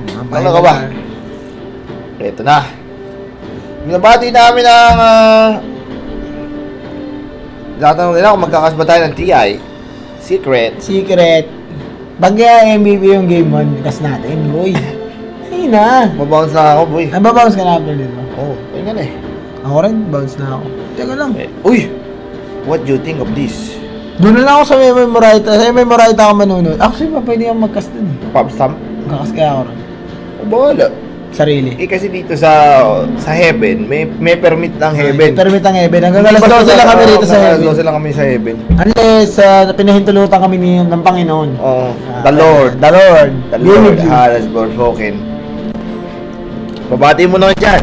Ano ka ba? Ito na. Binabati namin ang tatanong nila kung magkakas ba tayo ng TI. Secret. Bagay MVP yung game 1 kas natin, boy. Ayun na. Babounce na ako, boy. Nababounce ka na after dito? Oo, ayun nga na eh. Ako rin, bounce na ako. Teka lang. Uy! What do you think of this? Doon na lang ako sa Memorite. Sa Memorite ako manunod. Actually, pwede akong mag-cast dun eh. Pop stamp? Magkakas kaya ako rin. O bahala. Sarili. Kasi dito sa Heaven, may permit ng Heaven. May permit ng Heaven. Hanggang alas 12 lang kami dito sa Heaven. Alas 12 lang kami sa Heaven. Unless pinahintulutan kami ng Panginoon. Oo. The Lord. The Lord has spoken. Babati mo na dyan.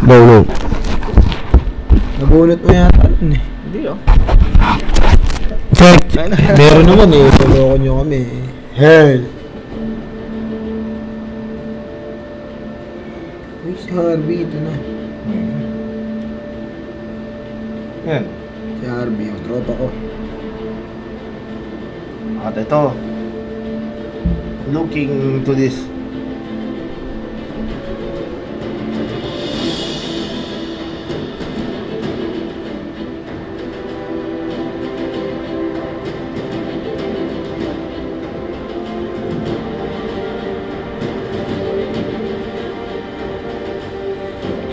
No. Nabunot mo yata yun eh. Hindi oh. Fact. Meron naman eh. Tulungan nyo kami eh. Hell. Uy, si Harvey ito na. Yan. Si Harvey, yung tropa ko. At ito. Looking to this.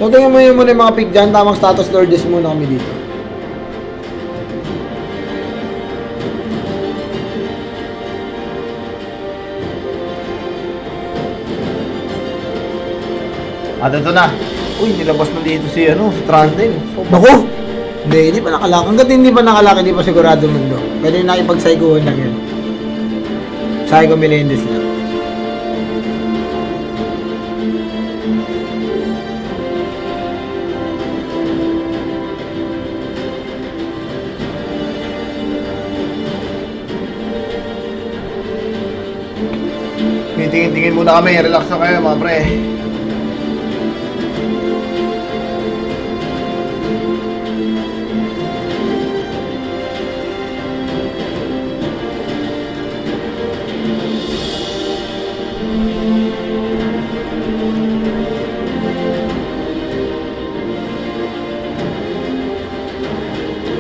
So, tingnan mo yun muna yung mga pick dyan. Tamang status lordes muna kami dito. At ito na. Uy, nilabas mo dito si Trandel. Naku! Hindi pa nakalaki. Hanggat hindi pa nakalaki, hindi pa sigurado mundo. Pwede nakipagsaiguan lang yun. Saigo Melendez na. Tingin muna kami, relax na kayo mga pre.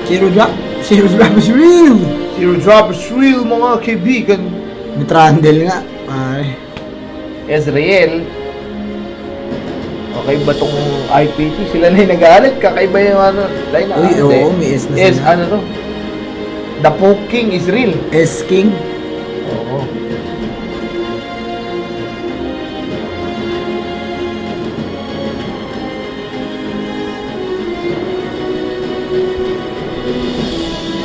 Zero drop is real! Zero drop is real mga kaibigan. May Trandel nga. Ay. Ezreal. Okay ba tong IPT? Sila na yung nag-aalit. Kakaiba yung line na. Uy, oo, may S na sila. Ano to? The poking is real. S-King? Oo.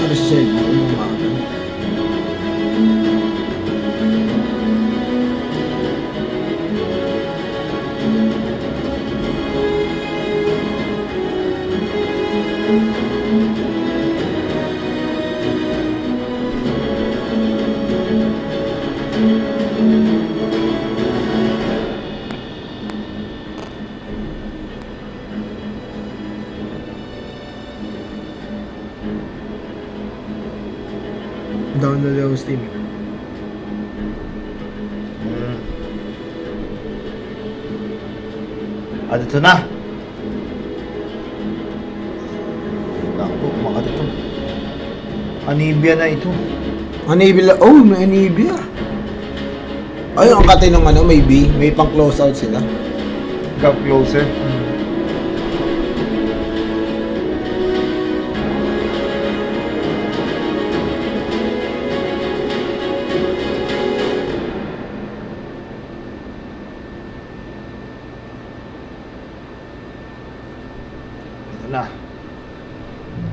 Ano si Shelby? Ano mga download yung Steam. At ito na. Naku, kumakat ito. Anibia na ito. Anibia? Oh, may Anibia. Ay, ang kate ng may B. May pang close out sila. Come closer. Ito na.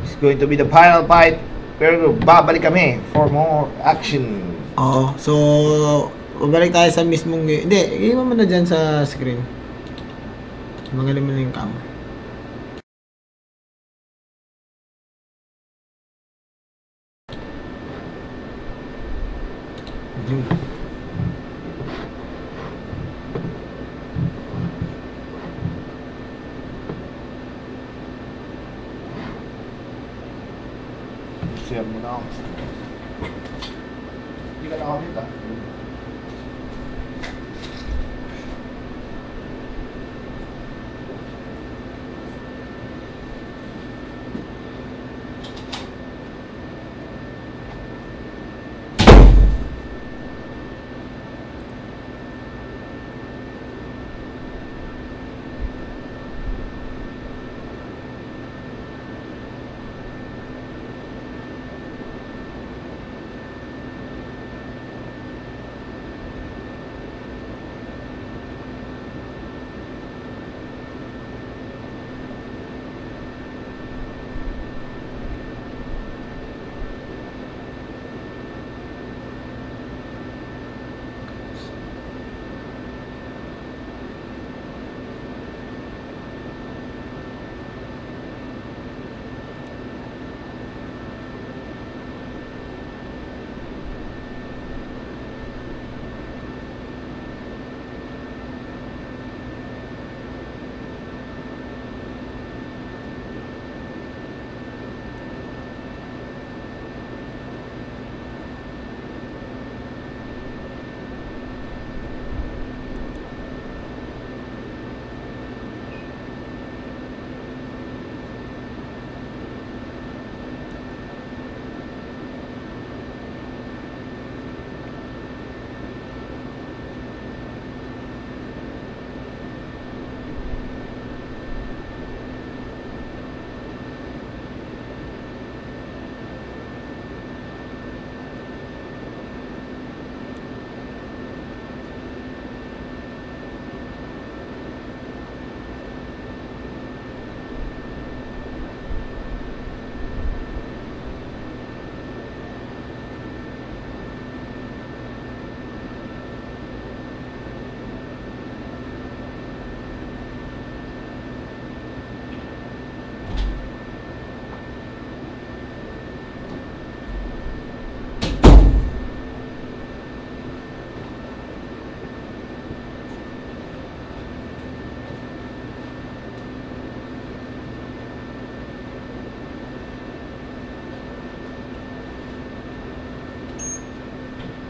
It's going to be the final fight. Pero babalik kami for more action. Oo. So, babalik tayo sa mismong game. Hindi, iwan mo na dyan sa screen. Magaling mo na yung cam. Share mo na ako. Hindi ka nakamit ah.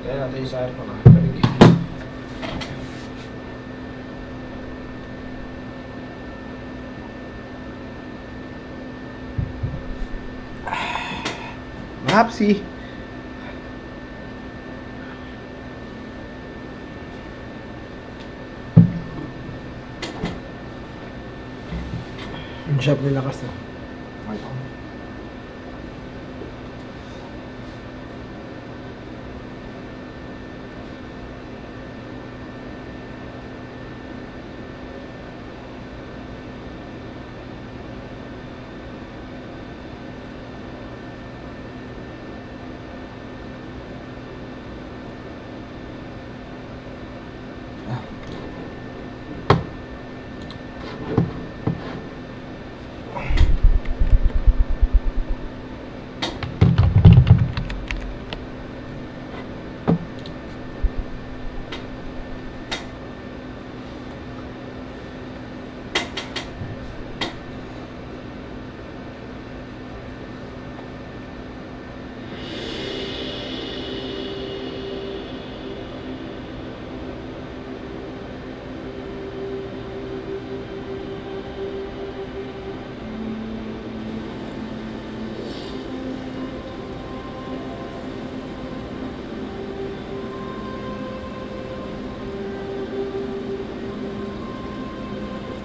Kaya natin isa ko na. Mapsi. Ang shop nila kasi.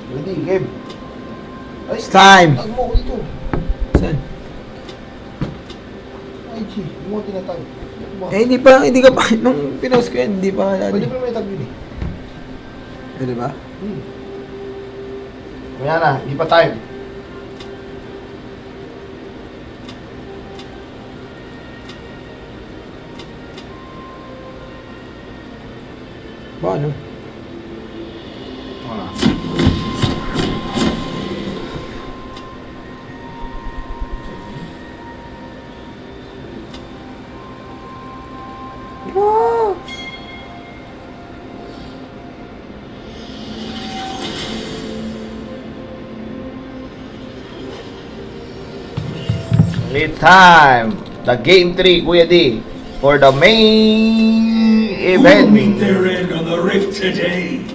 Ready, game. Ay, Time. tag mo ko dito. Saan? Ay, G, hindi mo tinatag. Eh, hindi ka pa, nung pinost ko yan, hindi pa Pwede ano. pa may tag yun eh. Pwede ba? Kaya na, hindi pa time. It's time. The game 3, Kuya D. For the main event. Meet their end on the rift today.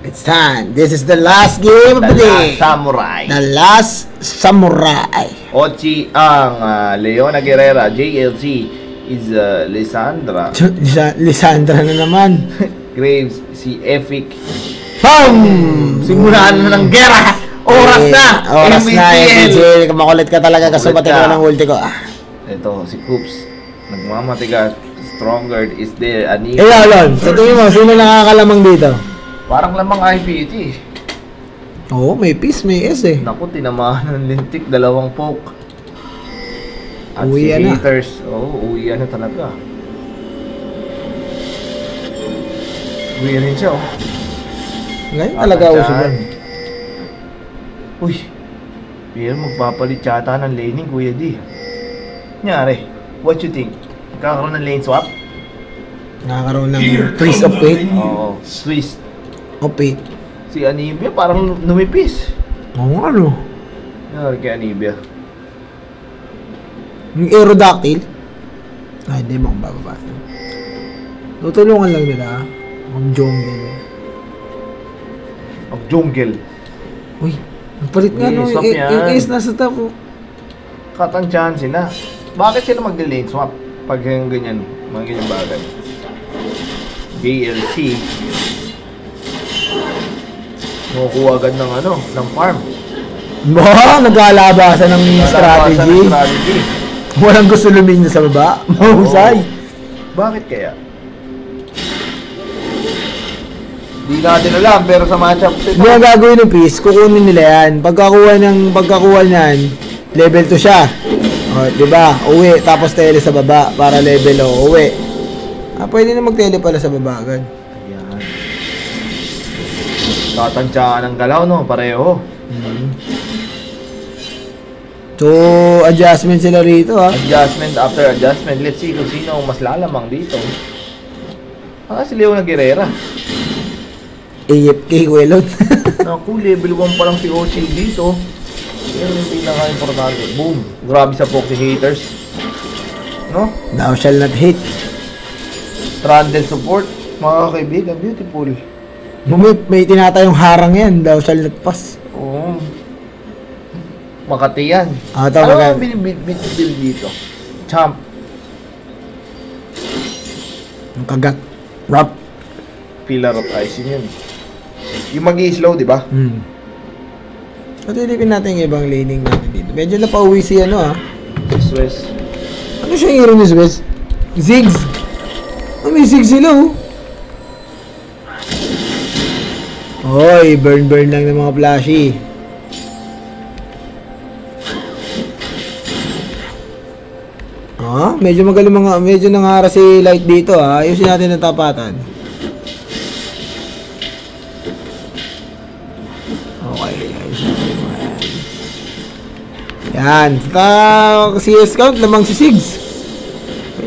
It's time. This is the last game of the The day. Last Samurai. The Last Samurai. Ochi ang Leona Guerrera. JLC is Lisandra. Lisandra na naman. Graves, si Efik. Bam! Simulan na ng gera! Oras na! Oras na, MPGL. Makulit ka talaga kasi Makulit pati ko ka. ng ulti ko. Ito, si Coops. Nagmamatigas. Stronger is there. Eh, Alon, sa tingin mo, sino nakakalamang dito? Parang lamang IPT. Oo, may piece, may S eh. Naku, tinamaan ng lintik. 2 poke. At si Uwian na. haters. Uwian na talaga. Uwian rin siya, Ngayon talaga uso ba? Uy, pero magpapalit yata ng laning, Kuya D. Nyari, what you think? Kakaroon ng lane swap? Nakakaroon ng twist of fate. Oo, twist. Of fate. Si Anibia parang numipis. Oo, ano? Nyari kay Anibia. Yung Aerodactyl. Ay, hindi mo akong bababasa. Tutulungan lang nila. Mag-jungle. Mag-jungle. Uy, nagpalit nga no. Swap yan. Yung ace nasa top. Oh. Katansyahan sila. Bakit sila mag-lane swap? Pag yung ganyan, mga ganyan bagay. JLC. Makukuha agad ng ng farm. Ba, nag-aalabasan ng strategy. Strategy. Walang gusto lumin sa baba. Mahusay. Bakit kaya? Di natin alam, pero sa matchup Hindi ang gagawin ng piece, kukunin nila yan. Pagkakuha niyan, level 2 siya. O, diba? Uwi, tapos tele sa baba para level o uwi. Pwede na mag-tele pala sa baba agad. Ayan. Tatansyaan ang galaw, no? Pareho. So, adjustment sila rito, ha? Adjustment after adjustment. Let's see kung sino ang mas lalamang dito. Si Leona Guerrera. AFK Welon. Naku, level 1 pa lang si Ochi dito. Pero yung pinaka-importante. Boom. Grabe sa poke si haters. No? Thou shall not hate. Trundle support. Mga kaibigan, beautiful. May tinatayong harang yan. Thou shall not pass. Oo. Makati yan. Ito Ano maganda. ang binibid dito? Champ. Ang kagat. Rap. Pillar of Ice yun. Yung mag-i-slow, di ba? At ilipin natin yung ibang laning natin dito. Medyo napauwi si ha. Swiss. Ano siya yung hero ni Swiss? Ziggs. May Ziggs sila Hoy, burn lang ng mga flashy. Medyo magaling medyo nangaras si Light dito Ayusin natin ang tapatan. Okay, ayusin natin yan. CS count, lamang si Sigs.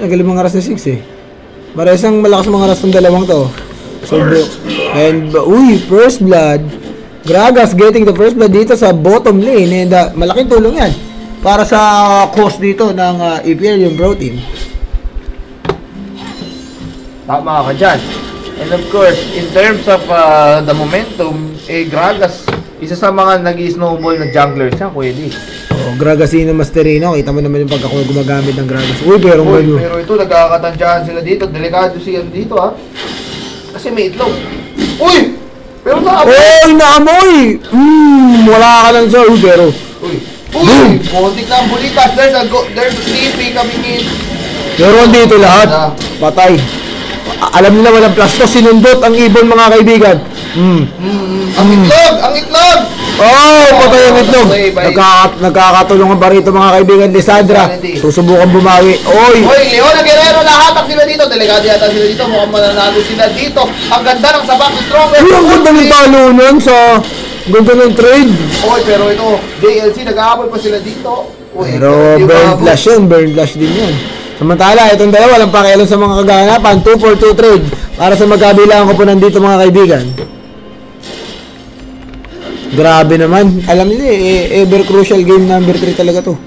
Nagaling mga ras na Sigs Parehas malakas mga ras ng dalawang to. So, first blood. Gragas getting the first blood dito sa bottom lane and malaking tulong yan para sa cost dito ng Imperium Bro Team. Tama ka dyan. And of course, in terms of the momentum, Gragas, isa sa mga nag-snowball na junglers siya, Kuya D. Gragasino Masterino, kita mo naman yung pagka gumagamit ng Gragas. Pero ito, nagkakatansyahan sila dito. Delikado siya dito, Kasi may itlog. Uy! Pero naamoy! Wala ka lang siya. Pero... Uy! Kontik na ang bulitas. There's a TP coming in. Pero dito lahat. Patay. Alam nila walang flash to. Sinundot ang ibon mga kaibigan. Ang itlog! Ang itlog! Patay ang itlog. Nagkakatulungan ba rito mga kaibigan? Lisandra, susubukan bumawi. Uy, Leona Guerrero, lahatak sila dito. Delikado yata sila dito. Mukhang mananalo sila dito. Ang ganda ng sabak ni Stronger. Ang ganda ng talunan sa... Ganda ng trade. Pero ito, JLC, nag-aabol pa sila dito. Pero burn flash yun. Burn flash din yun. Samantala, itong dalawa, walang pakialam sa mga kaganapan. 2-for-2 trade. Para sa magkabilang ko po nandito mga kaibigan. Grabe naman. Alam niyo ever crucial game number 3 talaga to.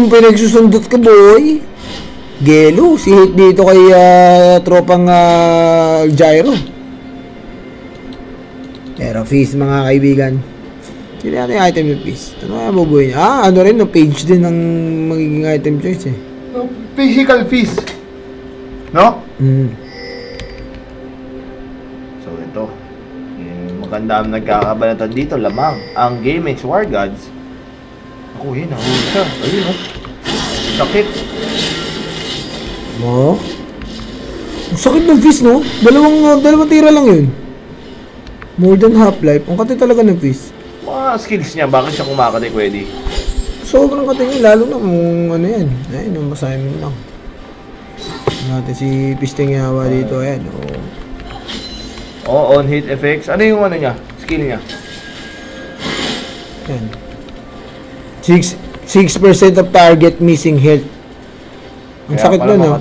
Pinagsusundot ka, boy. Gelo, si hit dito kay tropang Gyro. Pero Fizz, mga kaibigan. Sino natin yung item yung Fizz? Ano kaya bubuhay niya? Ano rin, no? Page din ang magiging item choice eh. Physical Fizz. No? So ito. Yung maganda ang nagkakabalatan dito. Lamang. Ang GameX War Gods. Ako yun. Nahuli siya. Ayun o. Sakit. Mo? Ang sakit ng Fizz, no? Dalawang tira lang yun. More than half-life. Ang kati talaga ng Fizz. Mga skills niya. Bakit siya kumakatay pwede? Sobrang kati niya. Lalo na kung ano yan. Ayun, ang assignment lang. Natin si Pisting Yawa dito. Ayan. On hit effects. Ano yung ano niya? Skill niya? Ayan. 6% of target missing health. Ang sakit nun, no?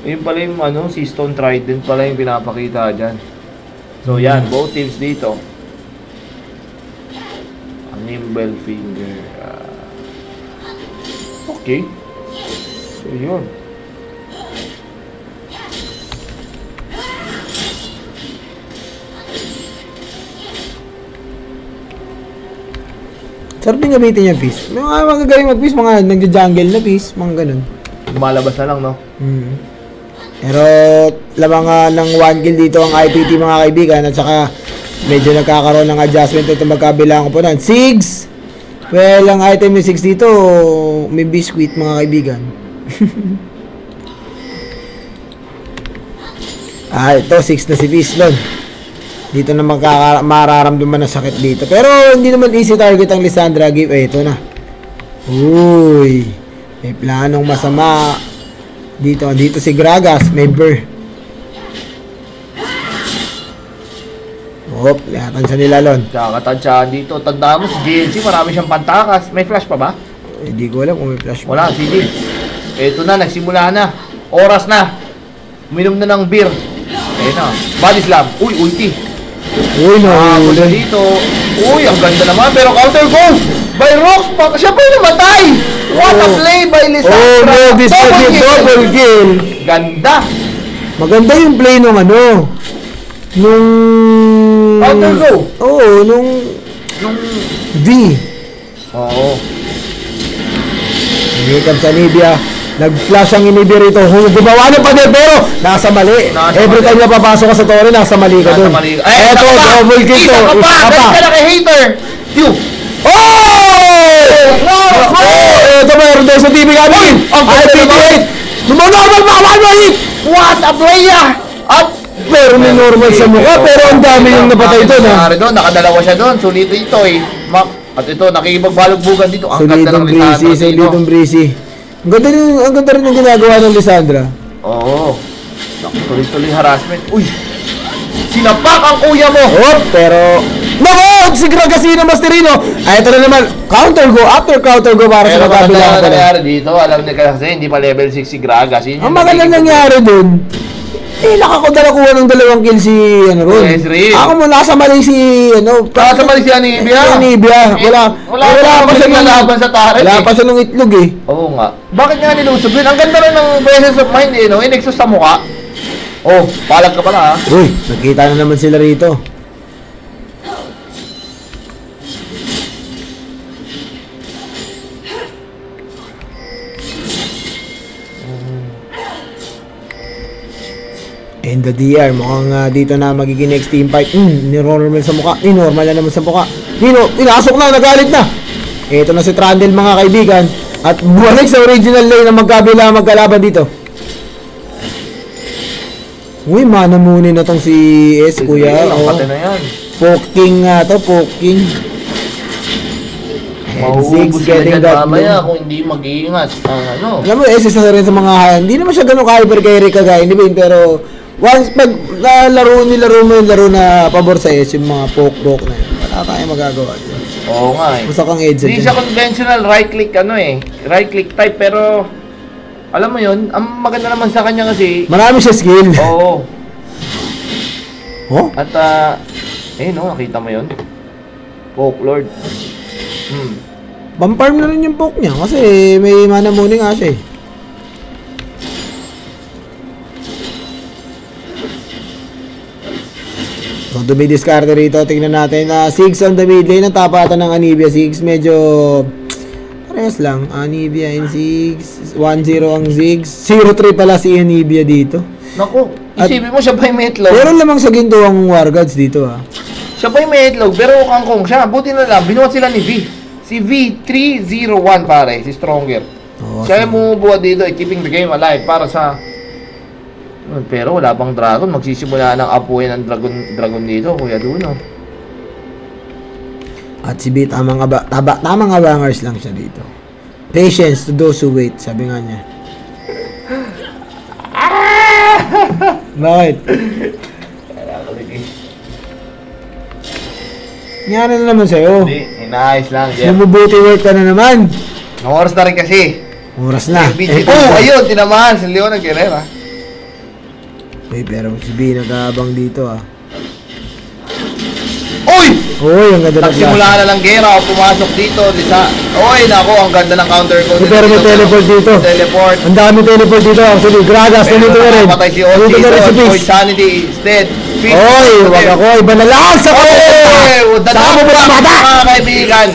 Yung pala yung ano, si Stone Trident pala yung pinapakita dyan. So yan, both teams dito. Ang Nimble Finger. Okay. So yun. Sarap din gamitin yung Fizz. May mga magagaling mag-Fizz, mga nagja-jungle na Fizz, mga ganun. Lumalabas na lang, no? Pero lamang ng 1 kill dito ang IPT, mga kaibigan, at saka medyo nagkakaroon ng adjustment ito magkabilang opponent. Sigs! Well, ang item ni Sigs dito, may biscuit, mga kaibigan. Ito, 6 na si Fizz doon. Dito na mararamdaman na sakit dito. Pero hindi naman easy target ang Lissandra. Ito na. Uy. May planong masama. Dito si Gragas. May burr. Lihatan siya nila lon. Kakatansya dito. Tandaan mo si GNC, marami siyang pantakas. May flash pa ba? Hindi ko alam kung may flash pa. Wala, sige. Ito na, nagsimula na. Oras na. Uminom na ng beer. Ayun na. Body slam. Uy, ulti. Uy, Mula dito. Uy, ang ganda naman. Pero counter goal by Rox. Siya pa yung namatay. What a play by Lissandra. Oh, no, this was yung double kill. Ganda. Maganda yung play nung ano. Nung... Counter go. Oo, nung V. Oo. Here comes Anibia. Nag-flash ang Anibia rito. Gumawa ng pader pero nasa mali. Every time na papasok ka sa torre, nasa mali ka dun. Eto, double kill to. Isa ka pa. Ka na kay hater. You. Ito mayroon tayo sa TV namin. IP28. Lumanormal pa ka ba hit? What a play At pero may normal sa mukha. Pero ang dami yung napatay doon. Nakadalawa siya doon. Sulit ito eh. At ito, nakikipagbalugbugan dito. Ang ganda ng Lissandra dito. Solidong breezy. Ang ganda rin yung ginagawa ng Lissandra. Oo. Tuloy-tuloy harassment. Uy! Sinapak ang kuya mo! Pero... Nako! Si Gragasino Masterino! Ito na naman. Counter go. After counter go para sa magkabilang. Pero maganda nangyari dito. Alam niyo kasi hindi pa level 6 si Gragas. Ang maganda nangyari dun. Nakakuha ng 2 kill si Ron. Ako mo nasa mali si nasa mali si Anibia. Wala pa siya laban sa turret. Wala pa siya ng itlog eh. Oo nga. Bakit nga nilusob yun? Ang ganda rin ng presence of mind eh, no? Inexos sa mukha. Oh, palag ka pala ha. Uy, nagkita na naman sila rito. And the DR, mukhang dito na magiging next team fight. Ni-normal sa mukha. Normal na naman sa mukha. Inasok na, nagalit na. Ito na si Trundle, mga kaibigan. At bumalik sa original lane na magkalaban dito. Uy, manamunin na tong si S, kuya. Pati na yan. Poking nga to, poking. Mahuhubos na dyan mamaya kung hindi mag-iingat. Alam mo, S isa na rin sa mga... Hindi naman siya ganun ka-hyper kay Rick kagaya ni Ben, pero... Once pag nilaro mo yung laro na pabor sa S, yung mga poke-poke na yun, wala tayong magagawa dyan. Oo nga eh. Gusto kang edge. Hindi siya conventional right-click right-click type, pero... Alam mo yun, ang maganda naman sa kanya kasi... Marami siya skill. Oo. Oh? At, nakita mo yun? Poke Lord. Pamparm na rin yung poke niya kasi may mana muni nga siya eh. So to be discarded rito, tingnan natin na 6 on the mid lane, ang tapatan ng Anivia 6, medyo parehas lang, Anivia and 6, 1-0 ang Ziggs, 0-3 pala si Anivia dito. Naku, isipin mo siya pa yung may itlog. Pero lamang sa ginto ang War Gods dito ha. Siya pa yung may itlog, pero kangkong siya. Buti na lang, binuhat sila ni V. Si V301 pare, si Stronger. Oo, Siya yung bumubuhat dito, keeping the game alive para sa... Pero wala pang dragon, magsisimula ng apuin ng dragon dito, Kuya Duno. At si B, tamang abangers lang siya dito. Patience to those who wait, sabi nga niya. Bakit? Nangyari na naman sa'yo. Hindi, inaayos lang, Jeff. Bumubuti work ka na naman. Ang oras na rin kasi. Oras na. Ayun, tinamahan si Leon ng Guerrera. Pero si B nag-aabang dito ah. Uy! Uy, ang ganda ng Nagsimula na lang gera o pumasok dito. Uy, nako, ang ganda ng counter ko. Pero may teleport dito. Teleport. Ang dami teleport dito. Actually, Gragas, nandito na rin. Patay si Nandito na rin si Ozzy. Fizz. Sanity instead. Oy, wag ako. Iba na lang sa ko. Saan mo ba mata? Mga kaibigan.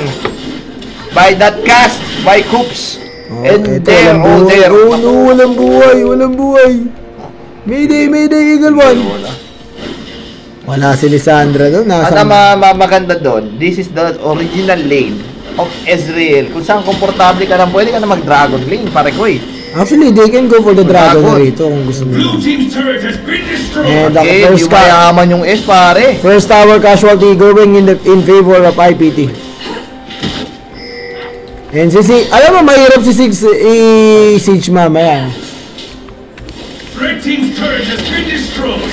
By that cast, by Coops. And there, oh there. Oh no, walang buhay. Walang buhay. Mayday, Eagle One. Wala si Lisandra doon. At ang maganda doon, this is the original lane of Ezreal. Kung saan komportable ka na, pwede ka na mag-dragon lane, pare ko eh. Actually, they can go for the dragon na rito kung gusto nila. Blue team's turret has been destroyed. And the Okay, first yung mayaman yung S, pare. First tower casualty going in favor of IPT. And alam mo, mahirap si Siege mamaya. Red team's turret has been destroyed.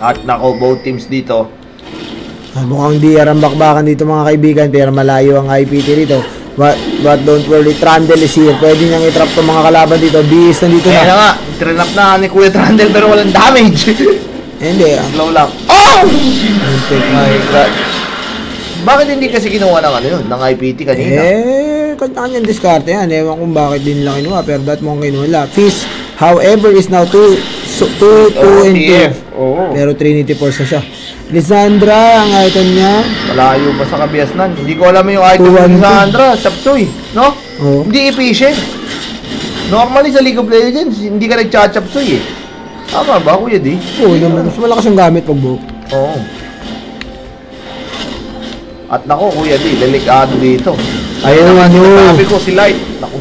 At nako, both teams dito. Mukhang di bakbakan dito mga kaibigan, pero malayo ang IPT rito. But don't worry, Trundle is here. Pwede niyang i-trap itong mga kalaban dito. Beast nandito Kaya na na. nga, trinap na ni Kuya Trundle pero walang damage. Hindi Slow lang. Oh! My God. Bakit hindi kasi kinuha ng ano yun, ng IPT kanina? Kanya-kanyang diskarte yan. Ewan kung bakit din lang kinuha, pero that mong kinuha. Fizz, however, is now 2 and 2. Oo. Pero Trinity Force na siya. Lisandra, ang item niya. Malayo pa sa kabiasnan. Hindi ko alam yung item ni Lisandra. Chapsuy, no? Oo. Hindi efficient. Normally sa League of Legends, hindi ka nagcha-chapsuy eh. Tama ba, Kuya D? Oo naman. Mas malakas ang gamit pag buhok. Oo. At nako, Kuya D, delikado dito. Ayun naman, sinasabi ko si Light. Nako.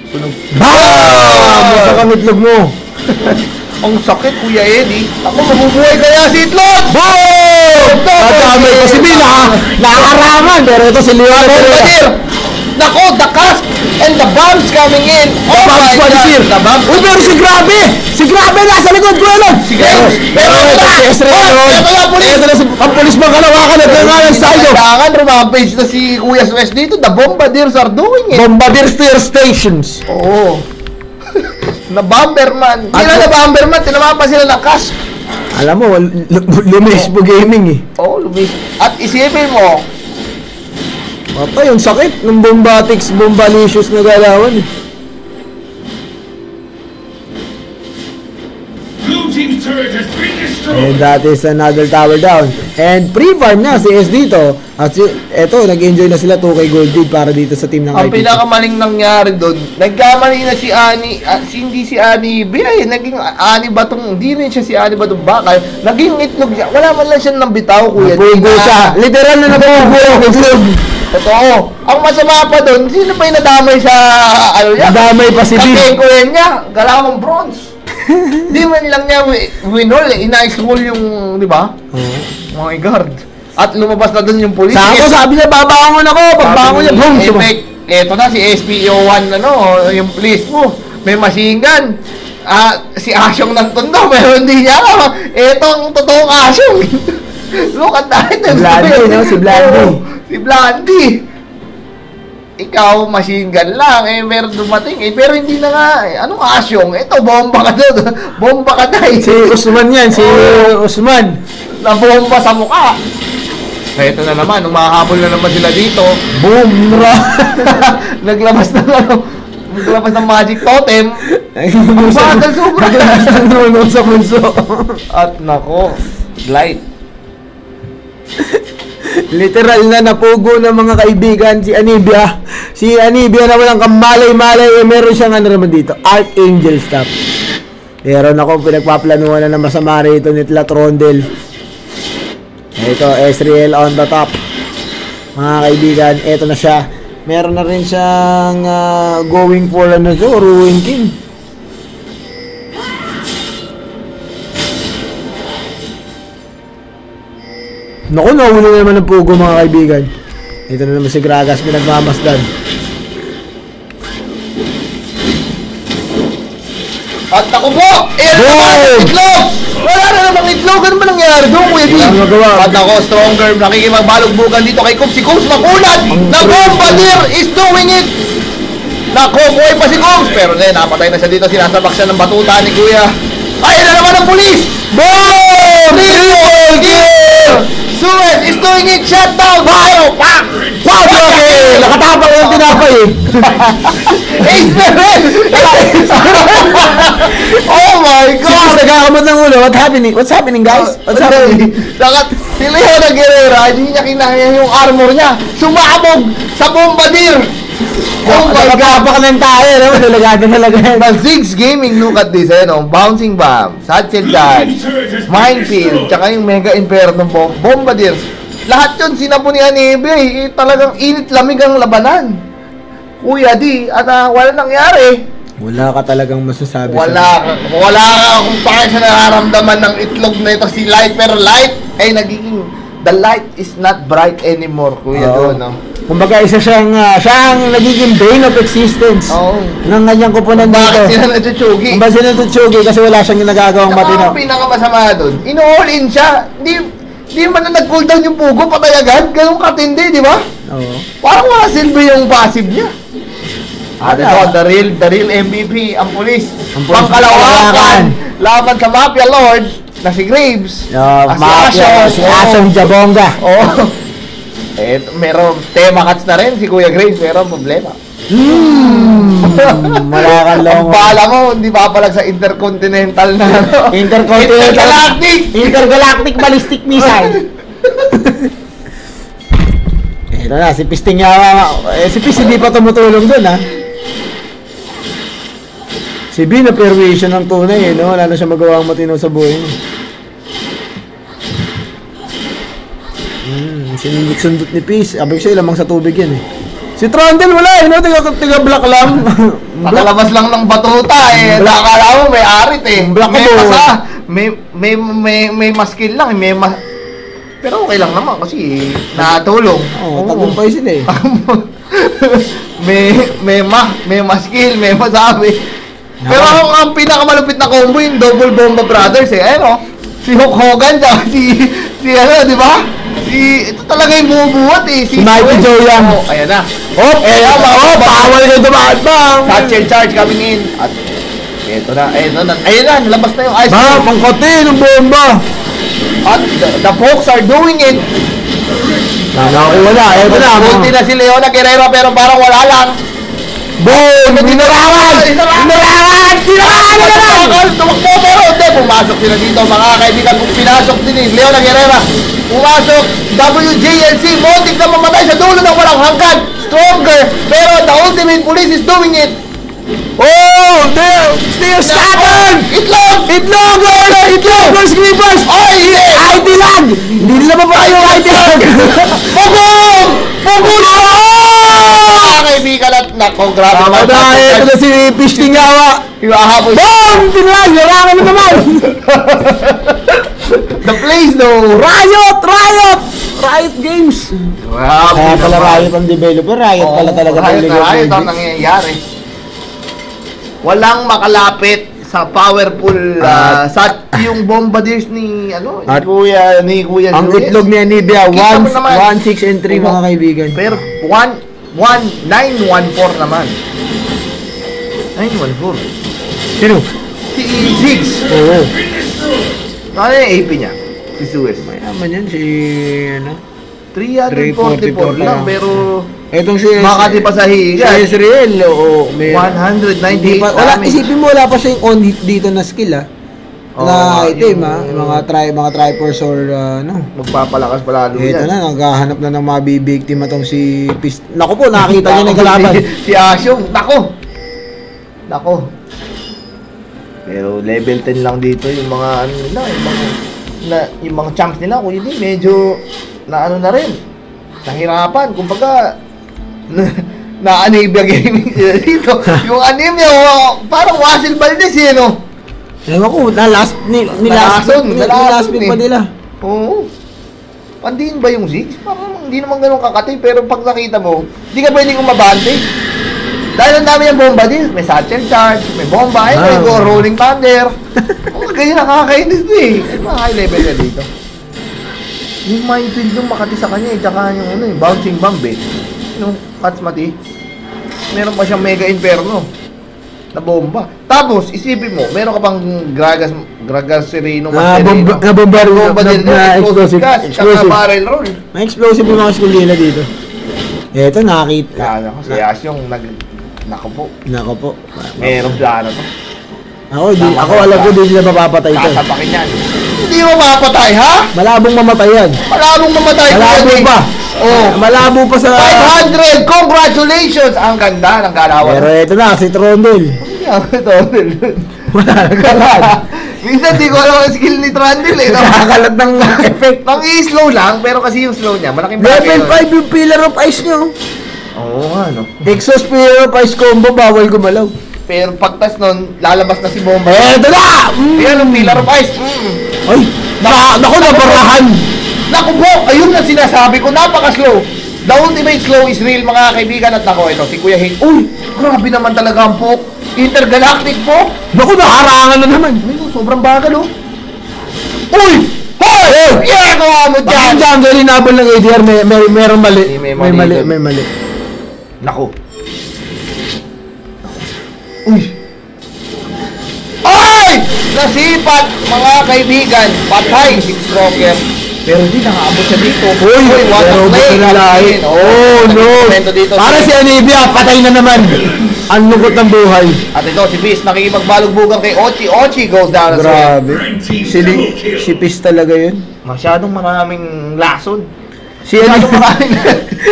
Sunog. BAM! Basta kamitlog mo. Ang sakit, Kuya Eddie. Ako, mabubuhay kaya si Itlog! Boom! Tatamay pa si Bill ha. Nakakaraman. Pero ito si Leon. Nako, the cast and the bombs coming in. The bombs my is God, here. the bombs. Uy, pero si Grabe! Si Grabe nasa likod ko yun! Si Grabe! Pero ito si Ezreal yun! Ito na, pulis! Ito na si ang pulis magkalawakan at nga ng sayo! Kailangan rumampage na si Kuya Suez dito. The Bombardiers are doing it. Bombardier Spear Stations! Oo. Na Bomberman. Hindi na Bomberman. Tinamaan pa sila ng cash. Alam mo, lumis po gaming eh. Oo, lumis. At isipin mo, Papa, yung sakit ng bombalicious na galawan eh. Blue team's turret has been destroyed. And that is another tower down. And pre-farm na si S dito. At eto, nag-enjoy na sila 2K gold lead para dito sa team ng ang IPT. pinakamaling nangyari doon, nagkamali na si Ani, hindi si Ani B, ay, naging Ani Batong, hindi rin siya si Ani Batong Bakal, naging itlog siya, wala man lang siya ng bitaw, Kuya. Napugo siya. Literal na napugo ang itlog. Totoo. Ang masama pa doon, sino pa yung nadamay sa, ano niya? Nadamay pa si B. Kakekuyan niya, galawang bronze. Di man lang niya winol, ina-scroll yung, di ba? Oh. My God. At lumabas na doon yung police. Sako, sabi niya, babangon ako. Pagbangon niya, boom! Eto na, si SPO1, ano, yung police mo. May machine gun. Si Asyong ng tondo, pero hindi niya. Eto ang totoong Asyong. Look at that. Si Blandy, no? Si Blandy. Si Blandy. ikaw, machine gun lang, meron dumating, pero hindi na nga, anong asyong? Ito, bomba ka doon, bomba ka tayo. Si Usman yan, si Usman. Nabomba sa mukha. Kaya ito na naman, nung makahabol na naman sila dito, Boom! naglabas ng magic totem. Ang bagal sobra. Naglalas sa punso. At nako, light. Literal na napugo ng mga kaibigan si Anibia. Si Anibia na walang kamalay-malay, meron siyang ano naman dito, Archangel Staff. Meron ako pinagpaplanuhan na masama rito ni Trondel. Ito, Ezreal on the top. Mga kaibigan, ito na siya. Meron na rin siyang going for ano so, Ruin King. Naku, nahuli na naman ng pugo mga kaibigan. Ito na naman si Gragas, pinagmamasdan. At ako po! Boom! Itlog! Wala na namang itlog! Ano ba nangyari doon, Kuya D? Wala nang magawa. At ako, stronger, nakikipagbalog-bugan dito kay Coop. Si Coop makulat! Na Bombardier is doing it! Nako, buhay pa si Coop! Pero napatay na siya dito. Sinasabak siya ng batuta ni Kuya. Ayun na naman ang pulis! Boom! Triple kill! Suez is doing it! Shutdown! Wow! Pak! Wow, okay! Nakatapang yung tinapay eh. Ace na rin! Oh my Kasi God! nagkakamot ng ulo. What's happening guys? What's happening? Si Leona Guerrera, hindi niya kinaya yung armor niya. Sumabog sa Bombardier! Oh my God! Nagkapak ng tayo. Dalagado talaga yan. But Ziggs Gaming, look at this, bouncing bomb, satchel dodge, minefield, tsaka yung mega inferno Bombardier. Lahat yun sinapo ni Anebe, talagang init-lamig ang labanan. Kuya D, at wala nangyari. Wala ka talagang masasabi Wala ka kung paano siya nararamdaman ng itlog na ito si Light, pero Light ay nagiging, the light is not bright anymore, Kuya doon, no? Kumbaga isa siyang nagiging bane of existence ng kanyang kupunan dito. Bakit sila natutsugi? Kung ba sila natutsugi kasi wala siyang ginagagawang matino. Ang pinakamasama doon, ino-all in siya. Hindi man na nag-cooldown yung pugo, patay agad. Ganun katindi, di ba? Oo. Parang wala silbi yung passive niya. At ito, the real MVP, ang pulis. Pangkalawakan, laban sa Mafia Lord na si Graves. Si Asong Jabonga. Meron tema cuts na rin si Kuya Graves, meron problema. Malakan lang. Ang bala mo, hindi papalag sa intercontinental na Intergalactic ballistic missile. Ito na, si Pisting Yawa. Si Pist hindi pa tumutulong dun ha. Si B na permission ng tunay no? Wala na siya magawang matino sa buhay niya. Sinundot ni Peace. Abay siya lamang sa tubig yan eh. Si Trondel wala no? Tiga black lang. Pakalabas lang ng batuta eh. Nakakala mo may arit eh. Black may mo. masa. May maskill lang. Pero okay lang naman kasi natulong. Tagumpay sila eh. may maskill, may masabi. Pero ang pinakamalupit na combo yung Double Bomba Brothers eh. Si Hulk Hogan si di ba? Ito talaga yung bumubuhat eh. Si Mighty Joe Young. Ayan na. Bawal kayo dumaan bang. Satchel charge coming in. At ito na. Ayun na. Labas na yung ice cream. Bang, pangkote ng bomba. At the folks are doing it. Wala. Ito na. Bunti na si Leona Guerrero pero parang wala lang. Boom! Dinarangan! Tumakbo pero hindi. Pumasok sila dito mga kaibigan. Kung pinasok din ni Leona Guerrera. Pumasok. WJLC. Montik na mamatay sa dulo ng walang hanggan. Stronger. Pero the ultimate police is doing it. Oh! They're scattered! Itlog! Itlog! Creepers! Ay! IT lag! Hindi nila pa ba yung IT lag? Pugong! Mga kaibigan at nako, grabe naman. Ito na si Pisting Yawa. Iwahapoy. Boom! Tinlag! Yarangan mo naman! The place though. Riot Games! Wow, Kaya pala Riot ang developer. Riot pala talaga ng League of Riot ang Legends. nangyayari. Walang makalapit sa powerful yung Bombardiers ni Kuya Ang Luis. itlog ni Anibia, Kita mo 1, naman. 6, and 3 mga kaibigan. Pero 914 naman. 914. Sino? Si Ziggs. Oo. Ano yung AP niya? Si Suez. Mayaman yan si, ano? 344 lang, pero Etong si Makati pa sa higa. Si Israel, oo. 198 wala, damage. isipin mo, wala pa siya yung on-hit dito na skill, ah. Oo, Na item, yung- mga tripers or, ano. Magpapalakas palalo Ito yan. na, naghahanap na ng mabibiktima tong si Pist. Naku po, nakita niya na yung kalaban. Si Asyong, nako. Pero level 10 lang dito yung mga ano nila, yung mga champs nila, kung hindi medyo na ano na rin. Nahirapan, kumbaga na Anivia gaming sila dito. Yung Anivia, parang Wasil Valdez eh, no? Ewan ko, last pick pa nila. Oo. Pandiin ba yung Ziggs? Parang hindi naman ganun kakati, pero pag nakita mo, hindi ka pwedeng umabante. Dahil ang dami yung bomba din, may satchel charge, may bomba, may go rolling thunder. Mga ganyan nakakainis na eh. Ay, mga high level na dito. Yung minefield yung Makati sa kanya eh, tsaka yung ano eh, bouncing bomb eh. Yung Katsmati, meron pa siyang mega inferno na bomba. Tapos, isipin mo, meron ka pang Gragas Sereno, Masterino. Bomba din na explosive gas, tsaka barrel roll. May explosive yung mga skill nila dito. Eto, nakakita. Ano, si Ash yung nako po. Nako po. Meron plano to. Ako alam ko din sila mapapatay ito. Sasapakin yan. Hindi mo mapatay, ha? Malabong mamatay yan. Malabong mamatay. Malabo pa. Oh. Malabo pa sa... 500! Congratulations! Ang ganda ng galawan. Pero ito na, si Trondol. Wala nang kalat. Minsan di ko alam ang skill ni Trundle eh. Nakakalat ng effect. Pang i-slow lang, pero kasi yung slow niya, malaking Level bagay 5 yung Pillar of Ice nyo. Oo nga, no? Exos Pillar of Ice combo, bawal gumalaw. Pero pagtas nun, lalabas na si Bomba. Eto na! Ayan ang Pillar of Ice. Ay! Naku, nabarahan! Naku po, ayun na sinasabi ko, napaka-slow. The ultimate slow is real, mga kaibigan. At nako, ito, si Kuya Hate. Uy, grabe naman talaga ang Pok. Intergalactic Pok. Naku, nakarangan na naman. Ay, sobrang bagal, oh. Uy! Hoy! Yeah, gawa mo Bakit dyan! dyan, dahil inabol ng ADR, merong mali. May mali. Naku. Uy! Ay! Nasipat, mga kaibigan. Patay, si Stroker. Pero di nakaabot siya dito. Uy, what a pero play! buti na oh, no! Dito, Para si Anivia, patay na naman. Ang lungkot ng buhay. At ito, si Beast, nakikipagbalog-bugang kay Ochi. Ochi goes down as well. Grabe. Si Pis talaga yun. Masyadong maraming lason. Si Masyadong maraming...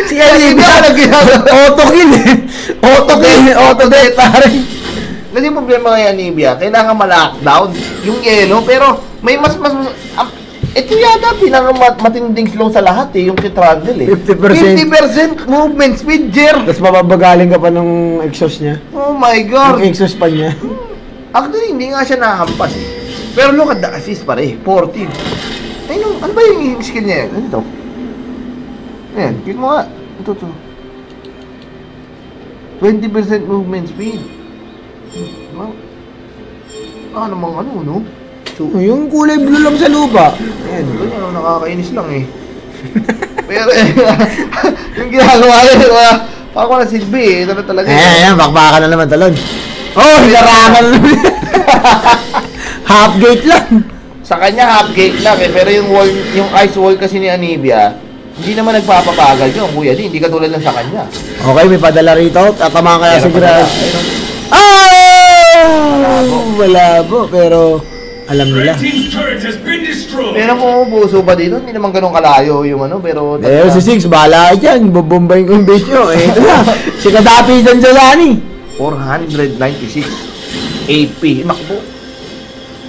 Si Anivia, auto-kill eh. Auto-death pare. Kasi yung problema kay Anivia, kailangan ma-lockdown yung yellow, pero may ito yata pinakamatinding slow sa lahat eh, yung si Trundle eh. 50% 50% movement speed, Jer! Tapos mapapagaling ka pa ng exhaust niya. Oh my God! Yung exhaust pa niya. Actually, hindi nga siya nahampas eh. Pero look at the assist pare, 40. Ay, no, ano ba yung skill niya? Ano ito? Ayan, click mo nga. Ito. 20% movement speed. Namang ano, no? So, Yung kulay blue lang sa lupa. ayan, ganyan, nakakainis lang eh. Pero, yung ginagawa niya, ako na silbi eh. Ito na talaga. Ayan, bakbakan na naman talon. Oh, larangan na naman. Half gate lang. Sa kanya half gate lang eh. Pero yung wall, yung ice wall kasi ni Anivia, hindi naman nagpapabagal yun, kuya. Hindi katulad lang sa kanya. Okay, may padala rito. Tatamaan kaya si Grass. Malabo, pero alam nila. Red team's turret has been destroyed. Pero kung ubuso ba dito, hindi naman ganun kalayo yung ano, pero... Eh, si Six, bahala dyan. Bubombayin ko yung base nyo. Eh, ito na. Si Kadapi dyan sa Lani. 496 AP. Naku po.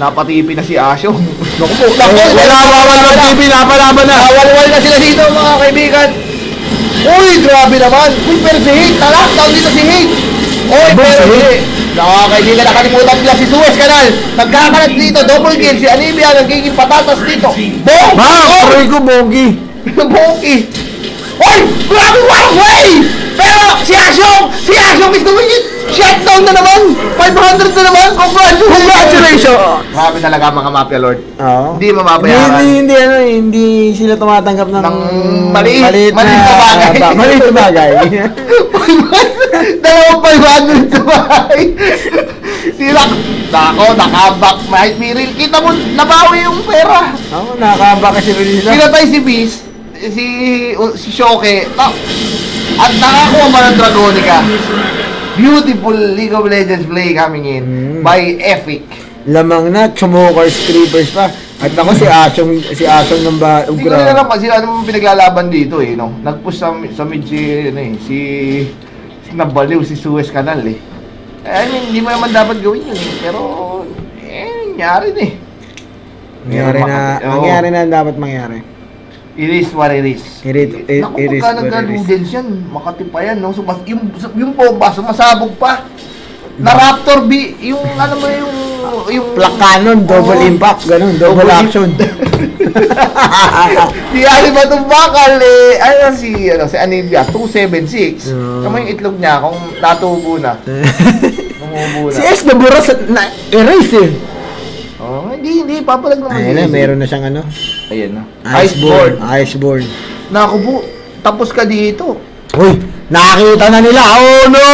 Napatipi na si Asyong. Naku po. Wala bawal ng TV. Napalaban na. Nawalwal na sila dito, mga kaibigan. Uy, grabe naman. Uy, pero si Hate. Talaktaw dito si Hate. Uy, pero si Hate. Kaibigan, nakalimutan nila si Suez Canal. Nagkakalat dito. Double kill. Si Anivia nagiging patatas dito. Bong! Aray ko, Bogi. Bonky! Uy! Grabe, one way! Pero si Asyong is doing it! Shutdown na naman! 500 na naman! Congratulations! Grabe talaga mga Mafia Lord. Oo. Hindi mamabayaran. Hindi sila tumatanggap ng maliit na bagay. Maliit na bagay. Dalawang 500 sa bahay. Sila, nakabak, Might Miril. Kita mo, nabawi yung pera. Oo, nakakaba kasi rin sila. Pinatay si Beast, si Shoke, at nakakuha man ng Dragonica. Beautiful League of Legends play coming in by Epic. Lamang na, Chumokers, Creepers pa. At ako si Asyong ng Hindi ko na alam kasi ano pinaglalaban dito eh, no? Nag-push sa mid si nabaliw si Suez Canal eh. I mean, hindi mo naman dapat gawin yun eh. Pero, nangyari na eh. Nangyari na dapat mangyari. It is what it is. Naku, is pagka nagka-noodles yan, Makati pa yan, no? Yung bomba, sumasabog pa. Na Raptor B, yung ano mo yung Black Cannon, double impact, ganun, double action. Si Ali Batong Bakal si Anivia 276. Kamo yung itlog niya kung natubo na. Numubo na. Si S nabura na erase eh. Oh, hindi papalag naman. Ayun na, meron na siyang ano. Ayan na. Iceborne. Naku po, tapos ka dito. Uy, nakakita na nila. Oh no!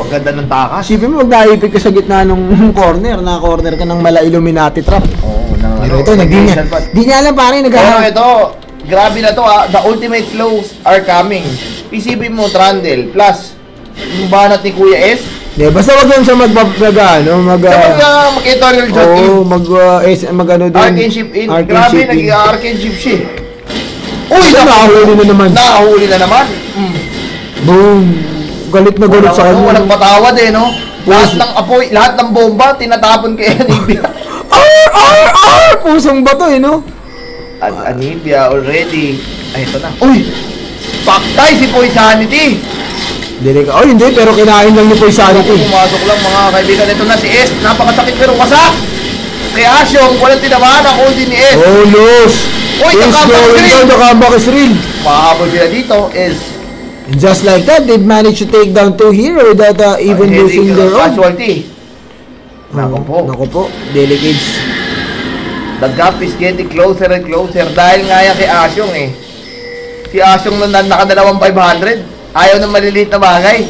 Ang ganda ng takas. Isipin mo, mag-naipit ka sa gitna ng corner. Na-corner ka ng mala Illuminati trap. Oo, Pero ito, di niya alam pare, Pero ito, grabe na to The ultimate slows are coming. Isipin mo, Trundle, plus yung banat ni Kuya S. Di, basta wag lang siya mag-editorial shot in. Oo, mag-ano din. Arcane ship in. Grabe, nag-arcane ship siya. Uy, nakahuli na naman. Nakahuli na naman. Boom. Galit na galit sa kanya. Walang patawad eh, no? Lahat ng apoy, lahat ng bomba, tinatapon kay Anivia. Pusong bato eh, no? At Anivia already. Ay, ito na. Uy! Paktay si Poisanity. Hindi, pero kinain lang ni Poisanity. Pumasok lang mga kaibigan. Ito na si S. Napakasakit pero wasak. Kay Asyong, walang tinamaan ang ulti ni S. Oh, loose. Uy, the comeback is real. Mahabol sila dito is... And just like that, they've managed to take down 2 heroes without even losing their own. Casualty. Naku po. Delegates. The gap is getting closer and closer dahil nga yan kay Asyong eh. Si Asyong nung nakadalawang 500. Ayaw ng maliliit na bagay.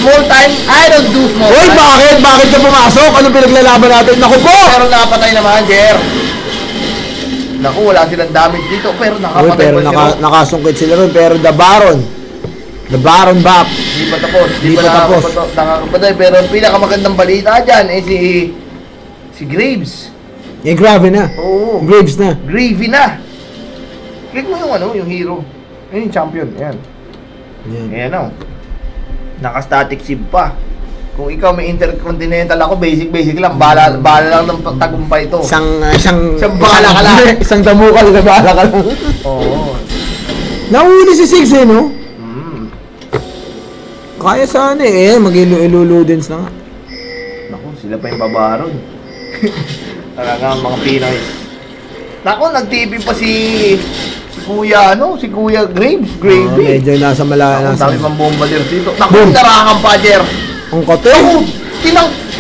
Small time, I don't do small time. Uy, bakit? Bakit ka pumasok? Anong pinaglalaban natin? Naku po! Pero nakapatay naman, Jer. Naku, wala silang damage dito. Pero nakapatay pa sila. Nakasungkit sila ron. Pero The Baron back. Di pa tapos. Di pa tapos. Nakakapatay. Pero pinakamagandang balita dyan si Graves. Grabe na. Oo. Graves na. Gravy na. Click mo yung hero. Yun yung champion. Ayan. Ayan o. Naka-static sib pa. Kung ikaw may intercontinental ako, basic lang. Bala lang ng tagumpay ito. Isang bala ka lang. Isang damukal na bala ka lang. Oo. Nahuli si Sigs eh, no? Kaya sana eh. Mag-iluludens na nga. Naku, sila pa yung babaron. Talaga mga Pinoy. Naku, nag-TV pa si Kuya Graves. Medyo nasa Ang dami pang bombardier dito. Naku, narakan pa, Jer. Ang kote.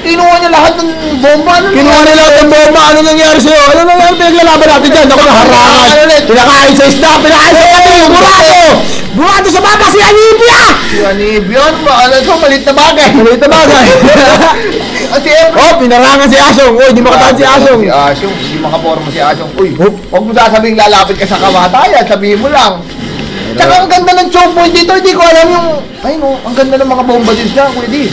Kinuha niya lahat ng bomba. Kinuha niya lahat ng bomba. Ano nangyari sa'yo? Ano nangyari? Pinaglalaban natin dyan. Ako naharangan. Pinakain sa isda. Pinakain sa pati. Burado sa baba si Anivia. Si Anivia? Ano ito? Malit na bagay. Pinarangan si Asyong. Uy, di makatahan si Asyong. Si Asyong. Hindi makaporma si Asyong. Uy, huwag mo sasabing lalapit ka sa kamatayan. Sabihin mo lang. Tsaka ang ganda ng choke point dito. Hindi ko alam yung... Ay no, ang ganda ng mga bomba dito dyan. Kuya di.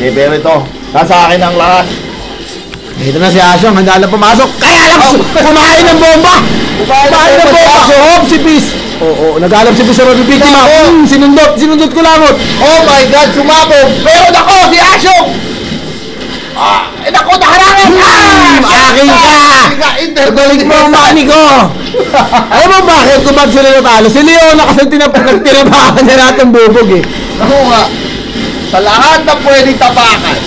Pero ito, nasa akin ang lakas. Ito na si Asyong, handa lang pumasok. Kaya lang, kumain ng bomba! Kumain ng bomba! So, hope si Peace. Oo, nag-alam si Peace sa mabibiktima. Sinundot ko langot. Oh my God, sumabog! Pero nako, si Asyong! Nako, naharangan! Akin ka! Balik mo ang money ko! Alam mo bakit kung ba't sila natalo? Si Leona kasi tinapakan niya lahat ng bubog eh. Naku nga, sa lahat na pwedeng tapakan.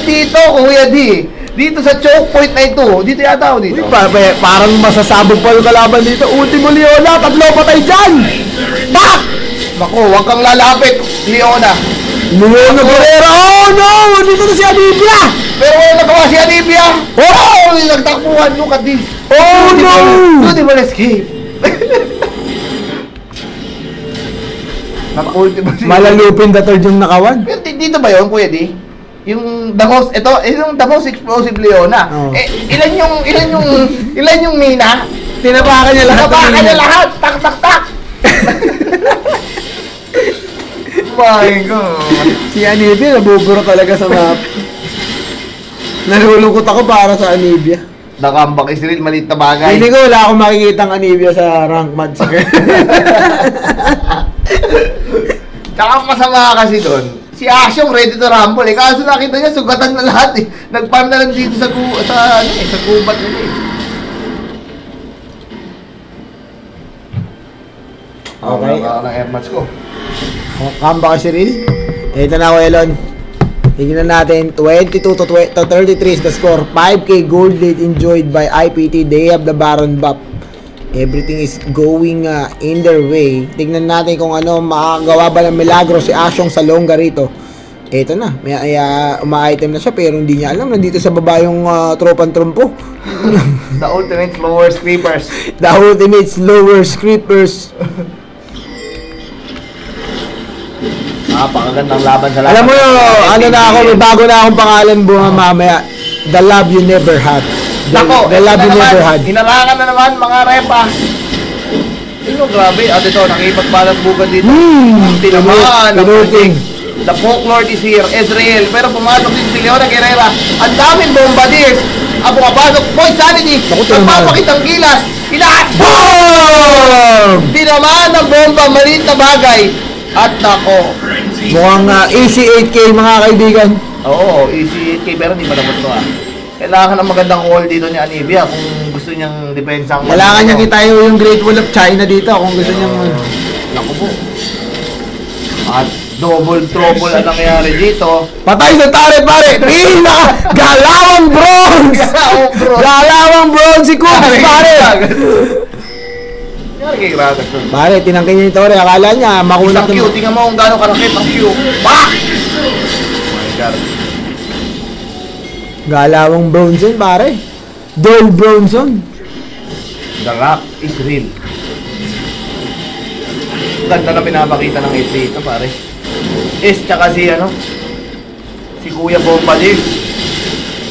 Dito, Kuya D, dito sa choke point na ito, dito yata ako dito. Parang masasabog pa yung kalaban dito. Ultimo Leona, 3 patay dyan! Back! Naku, huwag kang lalapit, Leona. Leona Guerrero! Oh no! Dito na si Anivia! Pero wala nagawa si Anivia. Oh! Nagtakbuhan, look at this. Oh no! Beautiful escape. Naka-ultimate. Malalupin the third yung nakawan. Pero dito ba yun, Kuya D? Yung the most, yung the most explosive Leona. Oh. Ilan yung mina? Tinapakan niya lahat. Tinapakan niya lahat. Tak, tak, tak. My God. Si Anivia, nabuburo talaga sa map. Nalulungkot ako para sa Anivia. Nakambak is real, maliit na bagay. Hindi ko wala akong makikita ang Anivia sa rank match. Tsaka masama kasi doon. Si Asyong ready to rumble eh. Kaso nakita niya, sugatan na lahat eh. Nag-farm na lang dito sa gubat nila eh. Okay. Ako ng air match ko. Kamba ka si Ril. Ito na ako, Elon. Tignan natin. 22 to 33 is the score. 5k gold lead enjoyed by IPT. They have the Baron buff. Everything is going in their way. Tignan natin kung ano makagawa ba ng milagro si Asyong sa Longga rito. Ito na. May uma-item na siya pero hindi niya alam. Nandito sa baba yung tropan trumpo. The ultimate lower creepers. The ultimate slower creepers. Napakagandang laban sa laban. Alam mo yun, ano na ako, may bago na akong pangalan bunga mamaya. The love you never had. Nako, The love you never had. Hinarangan na naman mga repa. Ito, grabe. At ito, nakipagbalang bugan dito. Tinamaan. Pinuting. The folklore is here, Israel. Pero pumasok din si Leona Guerrera. Ang daming bombardiers. Ang pumapasok, Boy Sanity. Naku, tinamaan. Nagpapakitang gilas. Inaat. BOOM! Tinamaan ng bomba, maliit na bagay. At nako. Mukhang easy 8k mga kaibigan. Oo, easy 8K pero hindi pa tapos to ah. Kailangan ng magandang call dito ni Anivia kung gusto niyang depensa ang Kailangan niya itayo yung Great Wall of China dito kung gusto niyang... Naku po. At double trouble ang nangyayari dito. Patay sa turret pare! Galawang bronze! Galawang bronze. Galawang bronze si Cooks pare! Nangyari kay Gradak to. Pare, tinangkin niya yung tore. Akala niya makunat Isang Q, tingnan mo kung gano'ng karakit ang Q. Pak! Oh my God. Galawang bronze yun pare. Dual bronze yun. The Rock is real. Ganda na pinapakita ng AP ito pare. Is tsaka si si Kuya Bombardier.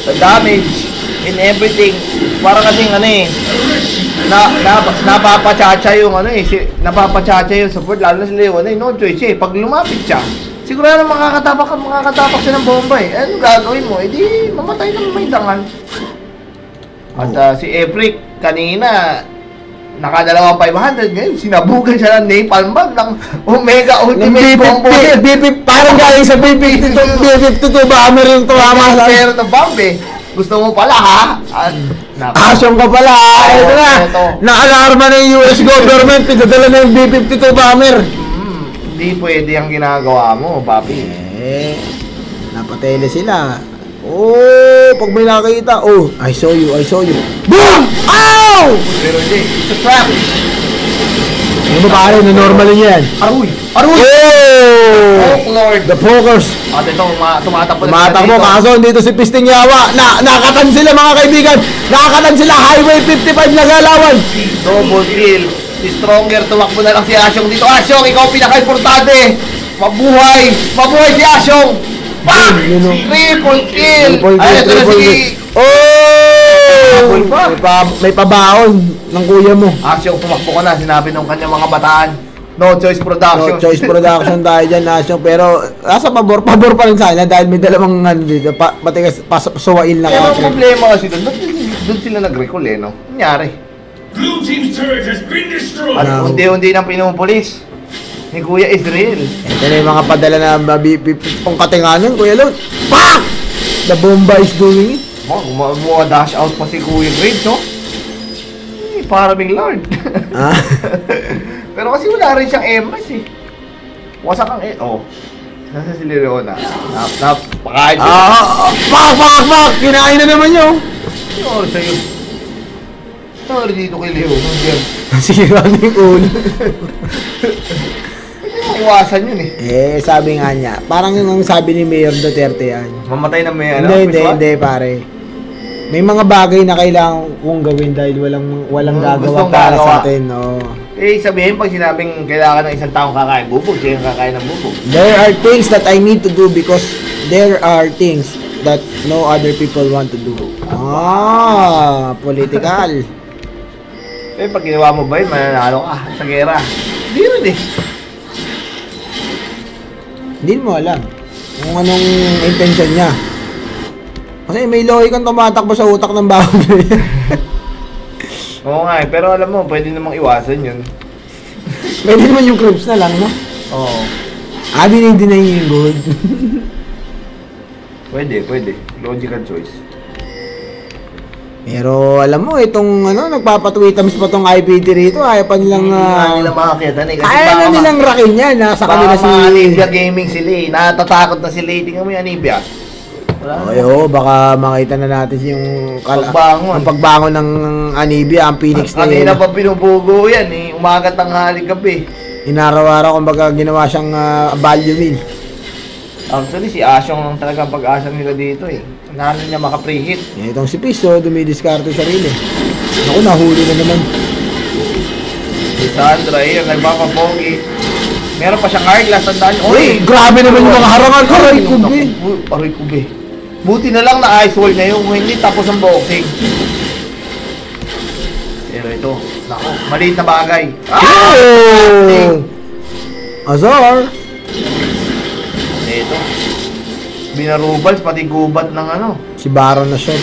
The damage in everything. Para kasing napapachacha yung napapachacha yung support lalo na si Leon no choice pag lumapit siya sigurado makakatapak siya ng bomba ano gagawin mo edi mamatay na may dangal at si Efric kanina nakadalawang 500 ngayon sinabugan siya ng napalm bomb ng Omega Ultimate Combo parang galing sa B-52 bomber yung tumama sa pero ng bomb gusto mo pala ha? Asyong ka pala! Ito na! Naalarma na yung US government, pinadala na yung B-52 bomber! Hindi pwede ang ginagawa mo, papi. Napatele sila. Oh, pag may nakita, oh, I saw you. Boom! Ow! Pero hindi, it's a trap. Ano ba pare, na-normal niya yan? Aruy! Oh! Lord! The pokers! At ito, tumatakbo Tumatakbo, kaso dito si Pisting Yawa. Nakakatan sila mga kaibigan. Nakakatan sila, Highway 55 na galawan. Double kill. Si Stronger, tumakbo na lang si Asyong dito. Asyong, ikaw pinaka-importante. Mabuhay! Mabuhay si Asyong! Bam! Triple kill! Ay, ito na si... Oh! May pabaon ng kuya mo. Asyong, tumakbo ka na. Sinabi ng kanyang mga bataan. No Choice Production. No Choice Production tayo dyan, Asyong. Pero, nasa pabor pa rin sana dahil may dalawang dito. Pati suwail na Kaya ang problema kasi doon sila nag-recall no? Nangyari. Blue team's turret has been destroyed. At unti-unti ng pinumupulis ni Kuya Israel. Ito na yung mga padala na pang katinganan, Kuya Lord. Pak! The bomba is doing it. Dash out pa si Kuya Grades, no? Paraming Lord. Pero kasi wala rin siyang MS eh. Wasak ang nasa si Leona. Napakain siya. Pak! Kinain na naman yun. Sorry sa'yo. Sorry dito kay Leona. Sira na yung ulo. iwasan yun eh. Sabi nga niya, parang yung ang sabi ni Mayor Duterte yan. Mamatay na may Hindi, pare. May mga bagay na kailangan kong gawin dahil walang gagawa gustong para gagawa. sa atin. Oh. Sabihin pag sinabing kailangan ng isang taong kakain bubog, siya yung kakain ng bubog. There are things that I need to do because there are things that no other people want to do. Political. Pag ginawa mo ba yun, mananalo ka sa gera. Hindi rin eh. Hindi mo alam kung anong intention niya. Kasi may logic kang tumatakbo sa utak ng baboy. Oo nga pero alam mo, pwede namang iwasan yun. Pwede naman yung crabs na lang, no? Oo. Dinay yung gold. Pwede. Logical choice. Pero alam mo, itong nagpapatwitams pa tong IPT rito, ayaw pa nilang... Hindi nila makakita eh. Kaya na nilang rakin yan, nasa kanila si... Baka Anibia Gaming sila eh. Natatakot na sila eh. Tingnan mo yung Anibia. Baka makita na natin yung... Pagbangon. Ang pagbangon ng Anibia, ang Phoenix na Kanina pa pinubugo yan eh. Umagat ang halik gabi. Inaraw-araw kumbaga ginawa siyang value meal. Actually, si Asyong lang talaga ang pag-asa nila dito eh. Nalo niya maka-preheat. Itong si Piso, dumidiskarte sarili. Naku, nahuli na naman. Si Sandra eh, nagpapapogi. Meron pa siyang eyeglass, tandaan niyo. Uy, grabe naman yung mga harangan. Aray, kubi. Aray, kubi. Buti na lang na ice wall ngayon, kung hindi tapos ang boxing. Pero ito, naku, maliit na bagay. Azar! Ito. Binarubals, pati gubat ng Si Baron na siya.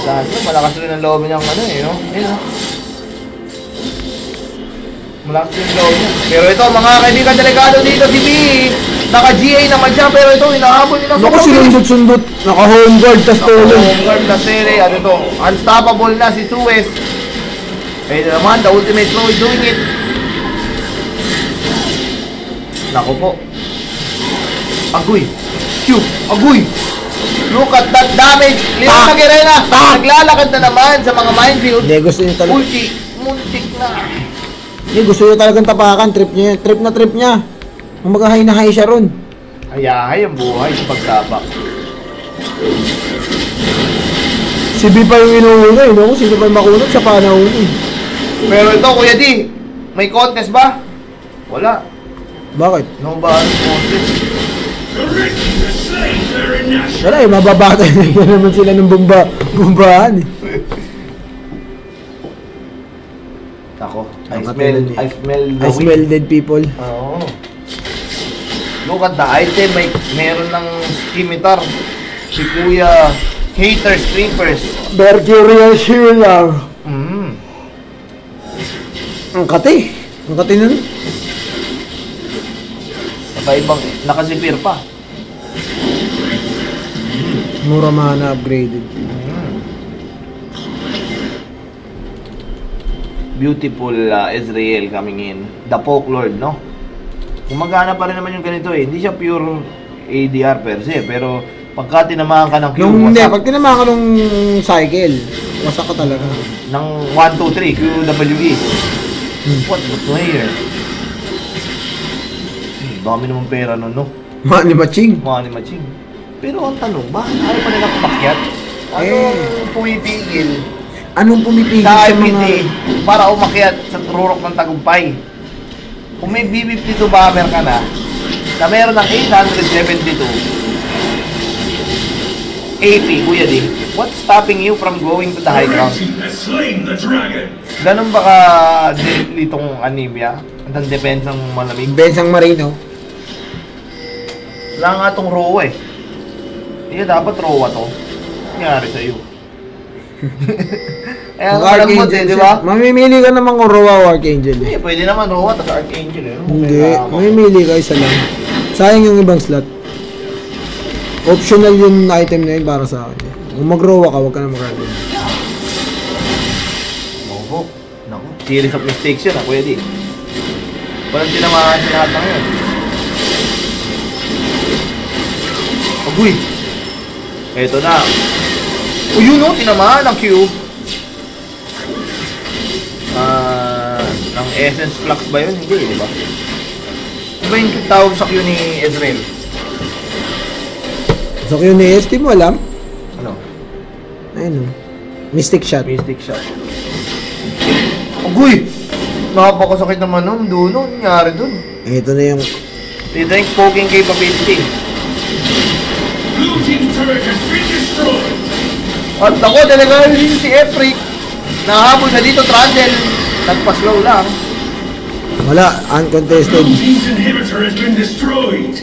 Saan malakas rin ang loob niyang no? Ayun, malakas rin ang loob niya. Pero ito, mga kaibigan delegado dito, si B. Naka-GA naman siya, pero ito, hinahabol nila. Naku, sinundot-sundot. Naka-home guard, tas tulong. Guard na sere, to? Unstoppable na si Suez. Ito naman, the ultimate pro is doing it. Naku po. Agoy. Q. Agoy. Look at that damage. Leon Maguirena. Naglalakad na naman sa mga minefield. Hindi, gusto niya talaga. Muntik na. Hindi, gusto niya talagang tapakan. Trip niya. Kung mag-high na high siya ron. Ayahay ang buhay sa pagtabak. Si B pa yung inuuna eh, no? Sino pa yung makunod sa panahon eh. Pero ito, Kuya D, may contest ba? Wala. Bakit? No ba contest? Wala eh, mababatay na naman sila ng bombahan eh. Ako, I Nakatulad smell the I smell dead people. Oo. Look at the item, meron ng skimitar. Si Kuya Haters Creepers. Mercurial Shearer. Ang kati nun. Iba-ibang, nakasipir pa. Mura mana upgraded. Beautiful Ezreal coming in. The Poke Lord, no? Gumagana pa rin naman yung ganito eh. Hindi siya pure ADR per se, pero pagka tinamahan ka ng Q, Pag tinamahan ka nung cycle, wasak ka talaga. ng 1, 2, 3, QWE. What the player? Dami naman pera nun, no? Money matching. Mga ni Maching. Pero ang tanong, bakit ayaw pa nila pakyat? Anong pumipigil Anong pumipigil sa sa IPT mga... para umakyat sa rurok ng tagumpay? Kung may B-52 bomber ka na meron ng 872 AP, Kuya D, what's stopping you from going to the high ground? Ganun ba ka litong anemia? Ang depensang malamig? Bensang Marino. Wala nga itong rowa eh. Hindi dapat rowa to. Nangyari sa'yo. Kaya ang malambot eh, di ba? Mamimili ka naman kung Roa o Archangel eh. Hindi, pwede naman rowa tapos Archangel eh. Hindi, mamimili ka isa lang. Sayang yung ibang slot. Optional yung item na yun para sa akin. Kung mag-rowa ka, huwag ka na mag-rowa. Naku, naku. Series of mistakes yun, pwede. Walang tinamahan si lahat ng yun. Agoy! Eto na. O yun o, tinamahan ng cube. Ng Essence Flux ba yun? Hindi, di ba? Ano ba yung tawag sa Q ni Ezreal? So, yun ni ST mo alam? Ano? Ayun, oh. Mystic Shot. Mystic Shot. Agoy! Napakasakit naman nun. Doon, nangyari dun. Ito na yung... Dito yung poking capability. Blue team's turret has been destroyed. At ako, talaga rin si Efric. Nahabol na dito, Trundle. Nagpa-slow lang. Wala, uncontested. Blue team's inhibitor has been destroyed.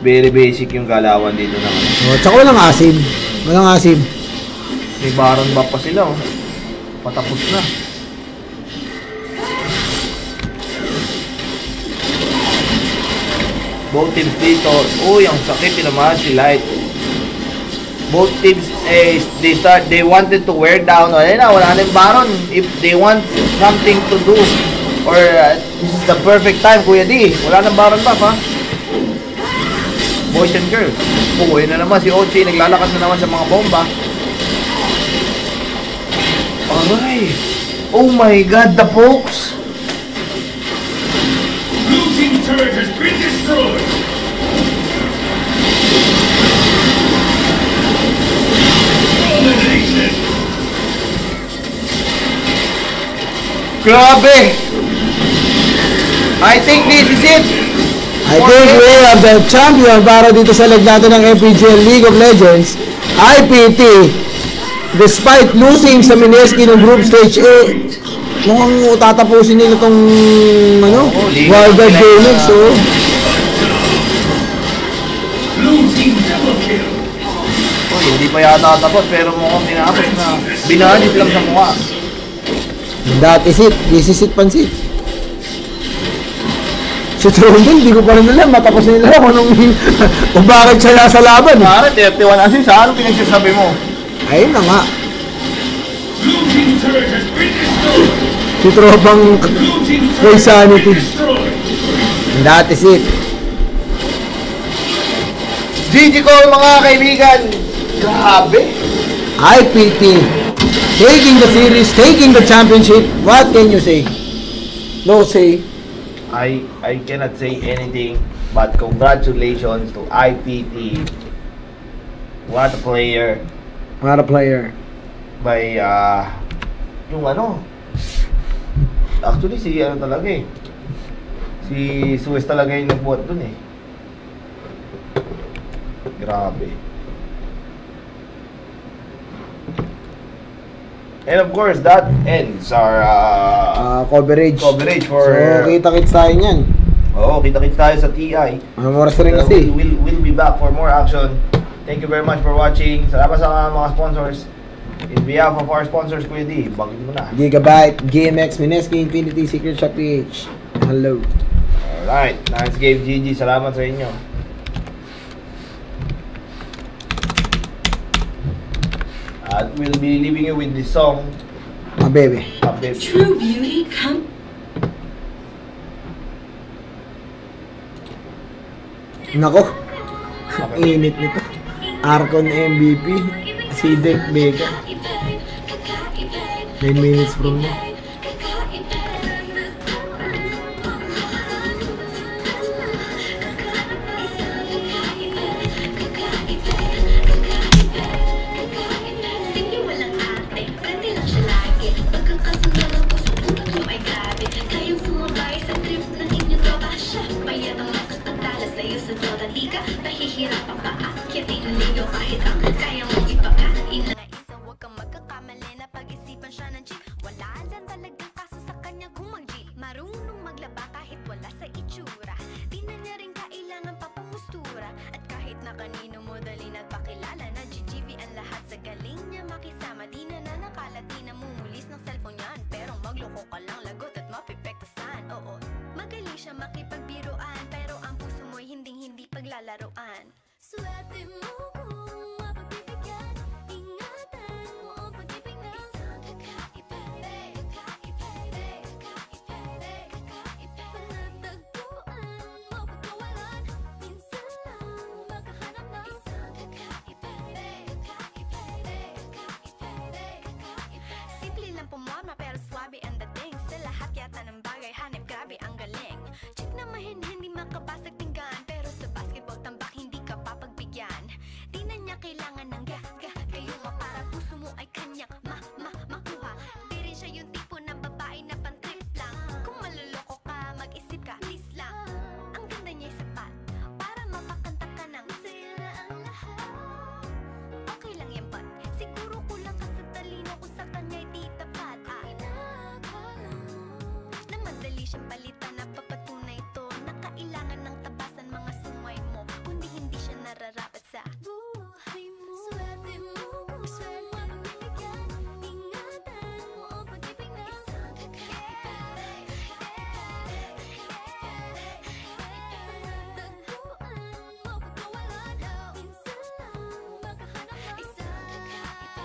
Very basic yung galawan dito naman. Oh, tsaka walang asim. Walang asim. May Baron buff pa sila, oh. Patapos na. Both teams dito. Uy, ang sakit naman si Light. Both teams, they wanted to wear down. Wala na yung Baron. If they want something to do, or this is the perfect time, Kuya D. Wala nang Baron buff, ha? Boys and girls. Yun na naman si Ochi. Naglalakad na naman sa mga bomba. Aray! Oh my God, the pokes! Blue team's turret has been destroyed. Domination. Grabe! I think this is it! I think we have the champion para dito sa leg natin ng FPGL League of Legends, IPT. Despite losing sa Mineski ng group stage A, mukhang tatapusin nila tong Wild Card Gaming, so Blue team double kill. Hindi pa yata tapos pero mukhang tinapos na binadit lang sa mukha. that is it. This is it, pansit. Si Trundle, hindi ko pa rin alam, matapos nila kung kung bakit siya nasa laban. Pare, 31 assist, anong pinagsasabi mo? Ayun na nga. Blue team's turret has been destroyed. Si Tropang Blue team's Boy turret has been Sanity. destroyed. That is it. GG ko mga kaibigan! Grabe! IPT taking the series, taking the championship. What can you say? No say. I cannot say anything but congratulations to IPT. What a player. What a player. By yung actually si talaga eh, si Suez talaga yung nagbuhat dun eh. Grabe. And of course that ends our Coverage. for So, kita-kits tayo niyan. kita-kits tayo sa TI. Ang oras na rin kasi. We'll be back for more action. Thank you very much for watching. Salamat sa mga sponsors. In behalf of our sponsors, Kuya D, bagay mo na. Gigabyte, GMX, Mineski, Infinity, Secret Shop PH. Hello. Alright, nice game, GG. Salamat sa inyo. At we'll be leaving you with this song. My baby. Update. True beauty come. Nako. Ang init nito. Arcon MVP. Sidek Vega. 9 minutes from now. Swerte mo kung mapagbibigyan, ingatan mo ang pag-ibig na isang kakaiba, panatagpuan mo pagkawalan, minsan lang makahanap ng isang kakaiba. Simple lang pumorma pero swabe ang dating sa lahat. Akyatan ng bagay, hanip, grabe ang galing. Chick na mahin, hindi makabasag tinggan, pero sa basketball tambak hindi ka papagbigyan. Di na niya kailangan ng gayuma para puso mo ay kanyang makuha. Di rin siya yung tipo ng babae na pantrip lang. Kung maluloko ka, mag-isip ka, please lang. Ang ganda niya'y sapat para mapakanta ka ng sa'yo na ang lahat. Okay lang yan, but siguro kulang ka sa talino kung sa kanya'y di tapat. Na madali siyang palitan na papatunay ito na kailangan ng tabasan mga sumay mo, kundi hindi siya nararapat sa buhay mo. Swerte mo mabibigyan, ingatan mo ang pag-ibig na isang kakaiba. Tagpuan mo pagkawalan, minsan lang makahanap ng isang kakaiba.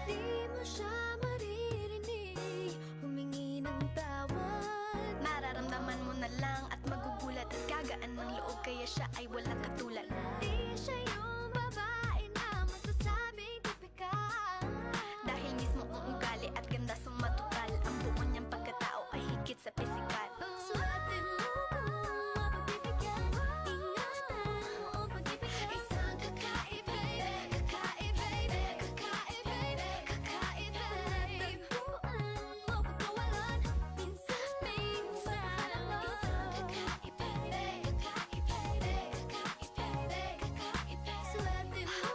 Di mo siya maririnig humingi ng tawad. Mararamdaman mo na lang at magugulat at gagaan ng loob, kaya siya ay walang katulad. Di siya yung babae na masasabing tipikal, dahil mismo ang ugali at ganda sumatotal. Ang buo niyang pagkatao ay higit sa pisikal. Swerte mo mapabibigyan, ingatan mo ang pag-ibig na isang kakaiba. Tagpuan mo pagkawalan, minsan lang isang kakaiba. Swerte mo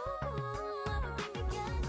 mapabibigyan,